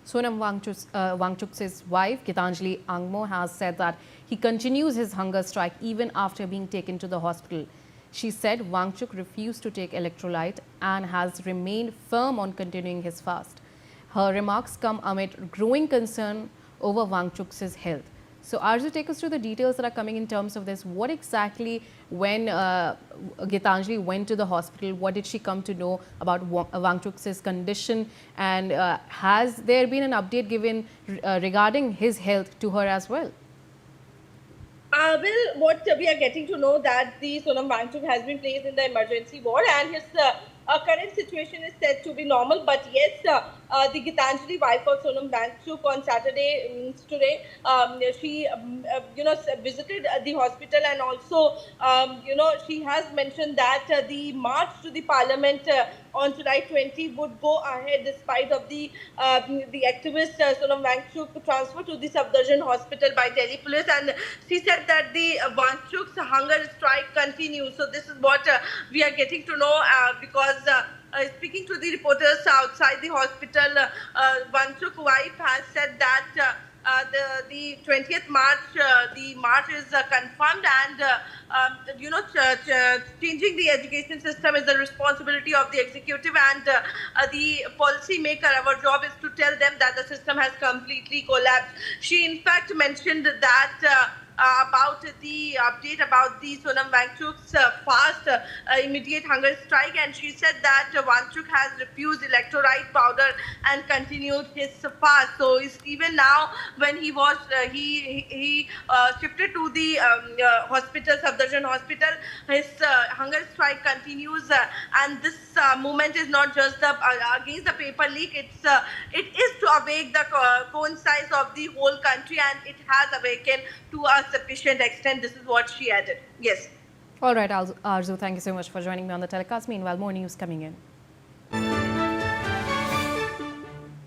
Sonam Wangchuk's wife, Gitanjali Angmo, has said that he continues his hunger strike even after being taken to the hospital. She said Wangchuk refused to take electrolyte and has remained firm on continuing his fast. Her remarks come amid growing concern over Wangchuk's health. So, Arzu, take us through the details that are coming in terms of this. What exactly, when Gitanjali went to the hospital, what did she come to know about Wangchuk's condition? And has there been an update given regarding his health to her as well? Well, what we are getting to know that the Sonam Wangchuk has been placed in the emergency ward and his current situation is said to be normal. But yes, the Gitanjali wife of Sonam Wangchuk on Saturday, means today, she visited the hospital, and also she has mentioned that the march to the parliament on July 20 would go ahead despite of the activist Sonam Wangchuk transfer to the Safdarjung hospital by Delhi police, and she said that the Wangchuk's hunger strike continues. So this is what we are getting to know because speaking to the reporters outside the hospital, Wangchuk's wife has said that the 20th March, the march is confirmed, and changing the education system is the responsibility of the executive and the policy maker. Our job is to tell them that the system has completely collapsed. She in fact mentioned that about the update about the Sonam Wangchuk's fast immediate hunger strike, and she said that Wangchuk has refused electrolyte powder and continued his fast. So even now, when he was he shifted to the hospital, Safdarjung hospital, his hunger strike continues, and this movement is not just against the paper leak. It is to awake the conscience of the whole country, and it has awakened to a sufficient extent. This is what she added. Yes. All right, Arzu, thank you so much for joining me on the telecast. Meanwhile, more news coming in.